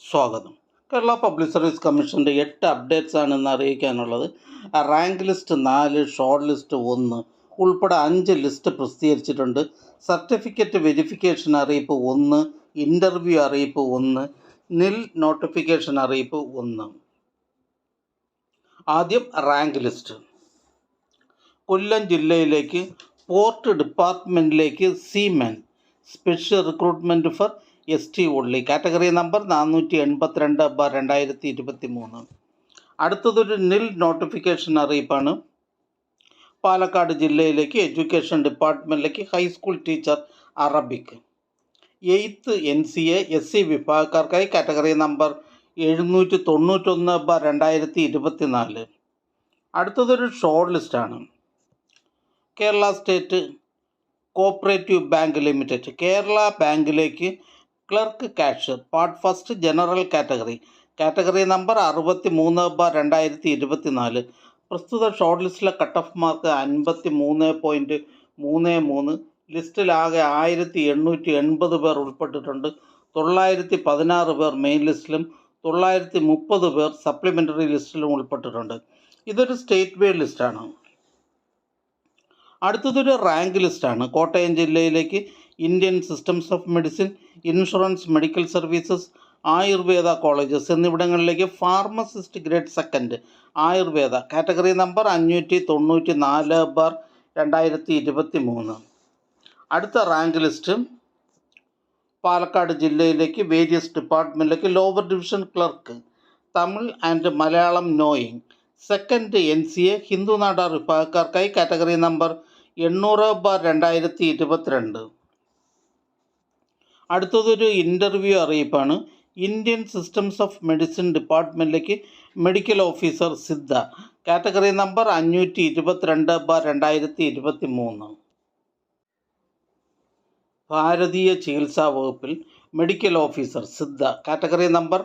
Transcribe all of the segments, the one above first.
സ്വാഗതം. Kerala public service കമ്മീഷൻ്റെ 8 അപ്ഡേറ്റ്സാണ് ഇന്ന് അറിയിക്കാനുള്ളത്. റാങ്ക് ലിസ്റ്റ് 4, ഷോർട്ട് ലിസ്റ്റ് 1 ഉൾപ്പെടെ 5 ലിസ്റ്റ് പ്രസിദ്ധീകരിച്ചിട്ടുണ്ട്. സർട്ടിഫിക്കറ്റ് വെരിഫിക്കേഷൻ അറിയിപ്പ് 1, ഇൻ്റർവ്യൂ അറിയിപ്പ് 1, നിൽ നോട്ടിഫിക്കേഷൻ അറിയിപ്പ് 1. ആദ്യം റാങ്ക് ലിസ്റ്റ്. കൊല്ലം ജില്ലയിലേക്ക് പോർട്ട് ഡിപ്പാർട്ട്മെൻറ്റിലേക്ക് seamen special recruitment for ST only category number 482/2023. അടുത്തതൊരു നിൽ നോട്ടിഫിക്കേഷൻ അറിയിപ്പാണ്. പാലക്കാട് ജില്ലയിലേക്ക് എഡ്യൂക്കേഷൻ ഡിപ്പാർട്ട്മെൻറ്റിലേക്ക് high school teacher Arabic 8th NCA SC വിഭാഗക്കാർക്കായി കാറ്റഗറി നമ്പർ 791/2024. അടുത്തതൊരു ഷോർട്ട് ലിസ്റ്റാണ്. Kerala state cooperative bank limited Kerala ബാങ്കിലേക്ക് clerk cashier part first general category number 63/2024. പ്രസ്തുത ഷോർട്ട് ലിസ്റ്റിലെ കട്ട് ഓഫ് മാർക്ക് 53.33. ലിസ്റ്റിലാകെ 1880 പേർ ഉൾപ്പെട്ടിട്ടുണ്ട്. 916 പേർ മെയിൻ ലിസ്റ്റിലും 930 പേർ സപ്ലിമെൻ്ററി ലിസ്റ്റിലും ഉൾപ്പെട്ടിട്ടുണ്ട്. ഇതൊരു സ്റ്റേറ്റ് വൈഡ് ലിസ്റ്റാണ്. അടുത്തതൊരു റാങ്ക് ലിസ്റ്റാണ്. കോട്ടയം ജില്ലയിലേക്ക് Indian systems of medicine, insurance, medical services, Ayurveda colleges എന്നിവിടങ്ങളിലേക്ക് pharmacist grade second Ayurveda category number 594/2023. അടുത്ത റാങ്ക് ലിസ്റ്റ് പാലക്കാട് ജില്ലയിലേക്ക് വേരിയസ് ഡിപ്പാർട്ട്മെൻറ്റിലേക്ക് lower division clerk Tamil and Malayalam knowing second NCA Hindu Nadar വിഭാഗക്കാർക്കായി കാറ്റഗറി നമ്പർ 800/2022. അടുത്തതൊരു ഇൻ്റർവ്യൂ അറിയിപ്പാണ്. ഇന്ത്യൻ സിസ്റ്റംസ് ഓഫ് മെഡിസിൻ ഡിപ്പാർട്ട്മെൻറ്റിലേക്ക് medical officer Siddha category number 522/2023. ഭാരതീയ ചികിത്സാ വകുപ്പിൽ medical officer Siddha category number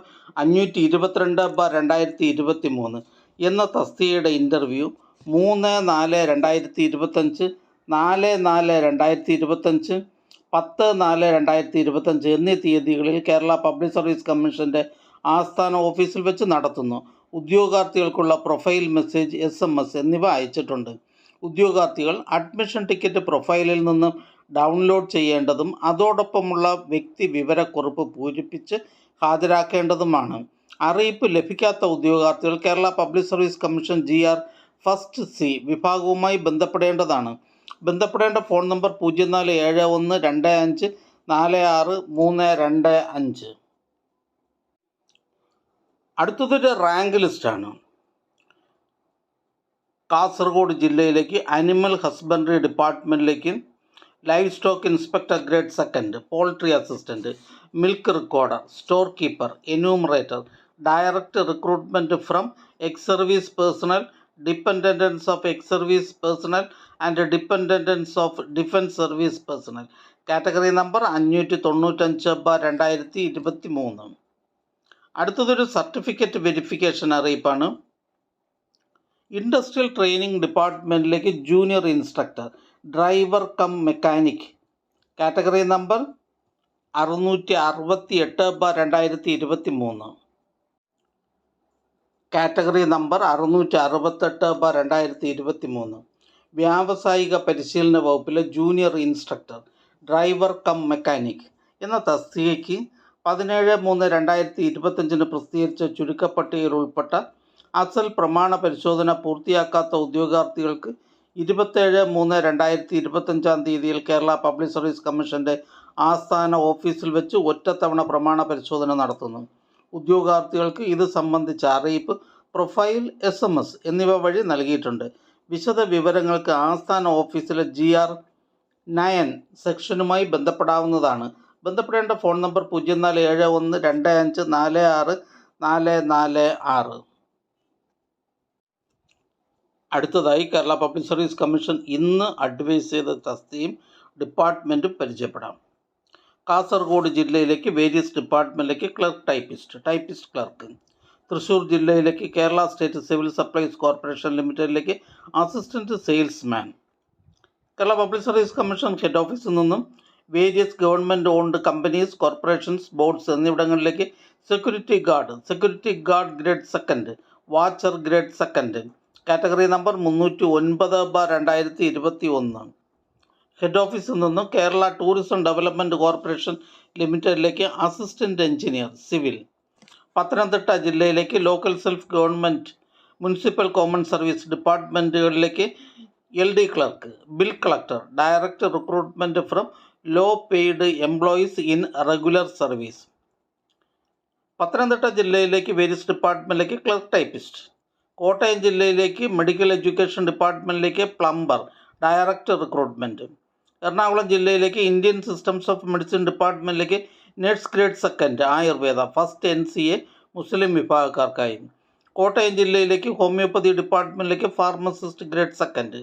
522/2023 എന്ന തസ്തികയുടെ ഇൻ്റർവ്യൂ 3/4/2025, 4/4/2025, 10/4/2025 എന്നീ തീയതികളിൽ കേരള പബ്ലിക് സർവീസ് കമ്മീഷൻ്റെ ആസ്ഥാന ഓഫീസിൽ വെച്ച് നടത്തുന്നു. ഉദ്യോഗാർത്ഥികൾക്കുള്ള പ്രൊഫൈൽ മെസ്സേജ്, SMS എന്നിവ അയച്ചിട്ടുണ്ട്. ഉദ്യോഗാർത്ഥികൾ അഡ്മിഷൻ ടിക്കറ്റ് പ്രൊഫൈലിൽ നിന്ന് ഡൗൺലോഡ് ചെയ്യേണ്ടതും അതോടൊപ്പമുള്ള വ്യക്തി വിവരക്കുറിപ്പ് പൂരിപ്പിച്ച് ഹാജരാക്കേണ്ടതുമാണ്. അറിയിപ്പ് ലഭിക്കാത്ത ഉദ്യോഗാർത്ഥികൾ Kerala public service commission GR first C വിഭാഗവുമായി ബന്ധപ്പെടേണ്ടതാണ്. ബന്ധപ്പെടേണ്ട ഫോൺ നമ്പർ 047125463225. അടുത്തതൊരു റാങ്ക് ലിസ്റ്റാണ്. കാസർഗോഡ് ജില്ലയിലേക്ക് അനിമൽ ഹസ്ബൻഡറി ഡിപ്പാർട്ട്മെൻറ്റിലേക്ക് live stock inspector grade second, poultry assistant, milk recorder, store keeper, enumerator, direct recruitment from ex service personnel, dependents of ex service personnel and dependents of defence service personnel category number 595/2023. അടുത്തതൊരു certificate verification അറിയിപ്പാണ്. Industrial training ഡിപ്പാർട്ട്മെൻറ്റിലേക്ക് junior instructor driver cum mechanic category number 668/2023. Category number 668/2023. വ്യാവസായിക പരിശീലന വകുപ്പിലെ junior instructor driver cum mechanic എന്ന തസ്തികയ്ക്ക് 17/3/2025 പ്രസിദ്ധീകരിച്ച ചുരുക്കപ്പട്ടികയിൽ ഉൾപ്പെട്ട അസൽ പ്രമാണ പരിശോധന പൂർത്തിയാക്കാത്ത ഉദ്യോഗാർത്ഥികൾക്ക് 27/3/2025 കേരള പബ്ലിക് സർവീസ് കമ്മീഷൻ്റെ ആസ്ഥാന ഓഫീസിൽ വെച്ച് ഒറ്റത്തവണ പ്രമാണ പരിശോധന നടത്തുന്നു. ഉദ്യോഗാർത്ഥികൾക്ക് ഇത് സംബന്ധിച്ച അറിയിപ്പ്, പ്രൊഫൈൽ, SMS എന്നിവ വഴി നൽകിയിട്ടുണ്ട്. വിശദ വിവരങ്ങൾക്ക് ആസ്ഥാന ഓഫീസിലെ GR 9 സെക്ഷനുമായി ബന്ധപ്പെടാവുന്നതാണ്. ബന്ധപ്പെടേണ്ട ഫോൺ നമ്പർ 047125464446. അടുത്തതായി കേരള പബ്ലിക് സർവീസ് കമ്മീഷൻ ഇന്ന് അഡ്വൈസ് ചെയ്ത തസ്തികയും ഡിപ്പാർട്ട്മെൻറ്റും പരിചയപ്പെടാം. കാസർഗോഡ് ജില്ലയിലേക്ക് വേരിയസ് ഡിപ്പാർട്ട്മെൻറ്റിലേക്ക് ക്ലർക്ക് ടൈപ്പിസ്റ്റ് ക്ലർക്ക്. തൃശ്ശൂർ ജില്ലയിലേക്ക് Kerala state civil supplies corporation ലിമിറ്റഡിലേക്ക് assistant salesman. Kerala public service commission head ഓഫീസിൽ നിന്നും various government owned companies, corporations, boards എന്നിവിടങ്ങളിലേക്ക് security guard grade second, watcher grade second, category number 309/2021. Head ഓഫീസിൽ നിന്നും കേരള ടൂറിസം ഡെവലപ്മെൻറ്റ് കോർപ്പറേഷൻ ലിമിറ്റഡിലേക്ക് assistant engineer civil. Pathanamthitta ജില്ലയിലേക്ക് local self government municipal common service ഡിപ്പാർട്ട്മെൻറ്റുകളിലേക്ക് LD clerk, bill collector, direct recruitment from low paid employees in regular service. Pathanamthitta ജില്ലയിലേക്ക് various ഡിപ്പാർട്ട്മെൻറ്റിലേക്ക് clerk typist. Kottayam ജില്ലയിലേക്ക് medical education ഡിപ്പാർട്ട്മെൻറ്റിലേക്ക് plumber, direct recruitment. Ernakulam ജില്ലയിലേക്ക് Indian systems of medicine ഡിപ്പാർട്ട്മെൻറ്റിലേക്ക് nurse grade second, Ayurveda, first NCA Muslim വിഭാഗക്കാർക്കായി. കോട്ടയം ജില്ലയിലേക്ക് homoeopathy ഡിപ്പാർട്ട്മെൻറ്റിലേക്ക് pharmacist grade second,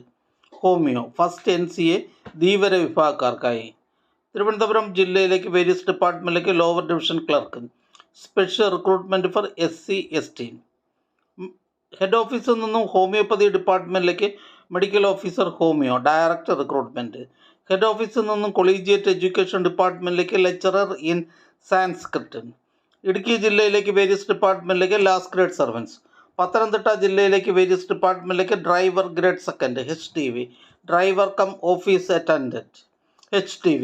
homoeo, first NCA Dheevara വിഭാഗക്കാർക്കായി. തിരുവനന്തപുരം ജില്ലയിലേക്ക് വേരിയസ് ഡിപ്പാർട്ട്മെൻറ്റിലേക്ക് lower division clerk, special recruitment for SC ST. Head ഓഫീസിൽ നിന്നും ഹോമിയോപ്പതി ഡിപ്പാർട്ട്മെൻറ്റിലേക്ക് medical officer homoeo, direct recruitment. Head ഓഫീസിൽ നിന്നും കൊളീജിയേറ്റ് എഡ്യൂക്കേഷൻ ഡിപ്പാർട്ട്മെൻറ്റിലേക്ക് ലെക്ചറർ ഇൻ സാൻസ്ക്രിറ്റ്. ഇടുക്കി ജില്ലയിലേക്ക് വേരിയസ് ഡിപ്പാർട്ട്മെൻറ്റിലേക്ക് ലാസ്റ്റ് ഗ്രേഡ് സർവൻസ്. പത്തനംതിട്ട ജില്ലയിലേക്ക് വേരിയസ് ഡിപ്പാർട്ട്മെൻറ്റിലേക്ക് driver grade second, HTV, driver cum office attendant, HTV.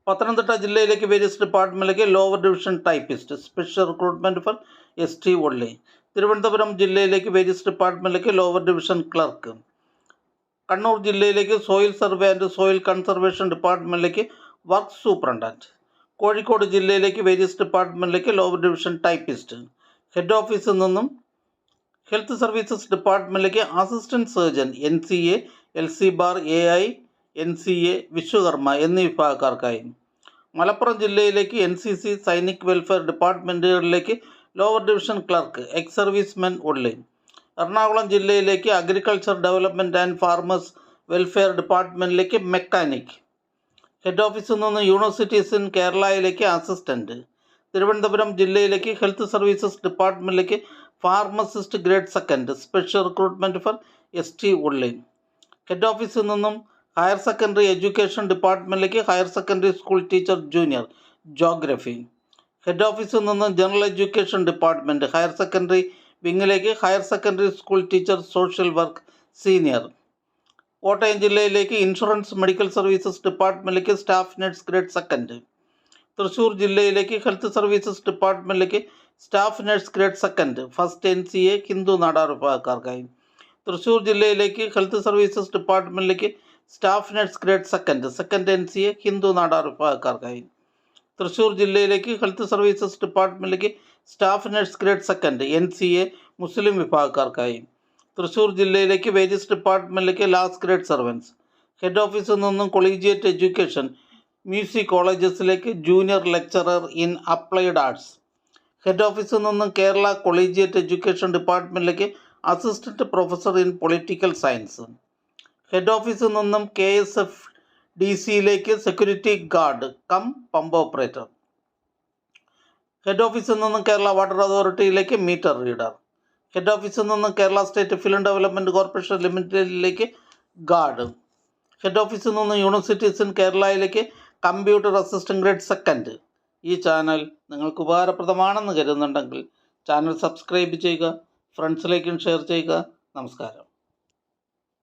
Pathanamthitta ജില്ലയിലേക്ക് വേരിയസ് ഡിപ്പാർട്ട്മെൻറ്റിലേക്ക് lower division typist, special recruitment for ST only. Thiruvananthapuram ജില്ലയിലേക്ക് വേരിയസ് ഡിപ്പാർട്ട്മെൻറ്റിലേക്ക് ലോവർ ഡിവിഷൻ ക്ലർക്ക്. കണ്ണൂർ ജില്ലയിലേക്ക് soil survey and soil conservation ഡിപ്പാർട്ട്മെൻറ്റിലേക്ക് work superintendent. Kozhikode ജില്ലയിലേക്ക് various ഡിപ്പാർട്ട്മെൻറ്റിലേക്ക് lower division typist. Head ഓഫീസിൽ നിന്നും ഹെൽത്ത് സർവീസസ് ഡിപ്പാർട്ട്മെൻറ്റിലേക്ക് അസിസ്റ്റൻറ്റ് സർജൻ, NCA, LC ബാർ, AI, NCA, വിശ്വകർമ്മ എന്നീ വിഭാഗക്കാർക്കായി. മലപ്പുറം ജില്ലയിലേക്ക് NCC സൈനിക് വെൽഫെയർ ഡിപ്പാർട്ട്മെൻറ്റുകളിലേക്ക് lower division clerk, ex service men only. Ernakulam ജില്ലയിലേക്ക് agriculture development and farmers welfare ഡിപ്പാർട്ട്മെൻറ്റിലേക്ക് മെക്കാനിക്. ഹെഡ് ഓഫീസിൽ നിന്ന് യൂണിവേഴ്സിറ്റീസ് ഇൻ കേരളയിലേക്ക് അസിസ്റ്റൻറ്റ്. തിരുവനന്തപുരം ജില്ലയിലേക്ക് ഹെൽത്ത് സർവീസസ് ഡിപ്പാർട്ട്മെൻറ്റിലേക്ക് pharmacist grade second, special recruitment for ST only. Head ഓഫീസിൽ നിന്നും higher secondary education ഡിപ്പാർട്ട്മെൻറ്റിലേക്ക് higher secondary school teacher junior, geography. Head ഓഫീസിൽ നിന്നും general education department higher secondary വിങ്ങിലേക്ക് higher secondary school teacher social work senior. Kottayam ജില്ലയിലേക്ക് insurance medical services ഡിപ്പാർട്ട്മെൻറ്റിലേക്ക് staff nurse grade second. Thrissur ജില്ലയിലേക്ക് health services ഡിപ്പാർട്ട്മെൻറ്റിലേക്ക് staff nurse grade second, first NCA Hindu Nadar വിഭാഗക്കാർക്കായി. തൃശ്ശൂർ ജില്ലയിലേക്ക് health services ഡിപ്പാർട്ട്മെൻറ്റിലേക്ക് staff nurse grade second, second NCA Hindu Nadar വിഭാഗക്കാർക്കായി. തൃശ്ശൂർ ജില്ലയിലേക്ക് ഹെൽത്ത് സർവീസസ് ഡിപ്പാർട്ട്മെൻറ്റിലേക്ക് staff nurse grade second, NCA Muslim വിഭാഗക്കാർക്കായി. തൃശ്ശൂർ ജില്ലയിലേക്ക് വേരിയസ് ഡിപ്പാർട്ട്മെൻറ്റിലേക്ക് ലാസ്റ്റ് ഗ്രേഡ് സർവൻസ്. ഹെഡ് ഓഫീസിൽ നിന്നും കൊളീജിയേറ്റ് എഡ്യൂക്കേഷൻ മ്യൂസിക് കോളേജസിലേക്ക് junior lecturer in applied arts. Head ഓഫീസിൽ നിന്നും കേരള കൊളീജിയേറ്റ് എഡ്യൂക്കേഷൻ ഡിപ്പാർട്ട്മെൻറ്റിലേക്ക് assistant professor in political science. Head ഓഫീസിൽ നിന്നും KSFDCയിലേക്ക് security guard cum pump operator. Head ഓഫീസിൽ നിന്നും കേരള വാട്ടർ അതോറിറ്റിയിലേക്ക് മീറ്റർ റീഡർ. ഹെഡ് ഓഫീസിൽ നിന്നും Kerala state film development corporation ലിമിറ്റഡിലേക്ക് ഗാർഡ്. ഹെഡ് ഓഫീസിൽ നിന്നും യൂണിവേഴ്സിറ്റീസ് ഇൻ കേരളയിലേക്ക് കമ്പ്യൂട്ടർ അസിസ്റ്റൻറ്റ് ഗ്രേഡ് സെക്കൻഡ്. ഈ ചാനൽ നിങ്ങൾക്ക് ഉപകാരപ്രദമാണെന്ന് കരുതുന്നുണ്ടെങ്കിൽ ചാനൽ സബ്സ്ക്രൈബ് ചെയ്യുക, ഫ്രണ്ട്സിലേക്കും ഷെയർ ചെയ്യുക. നമസ്കാരം.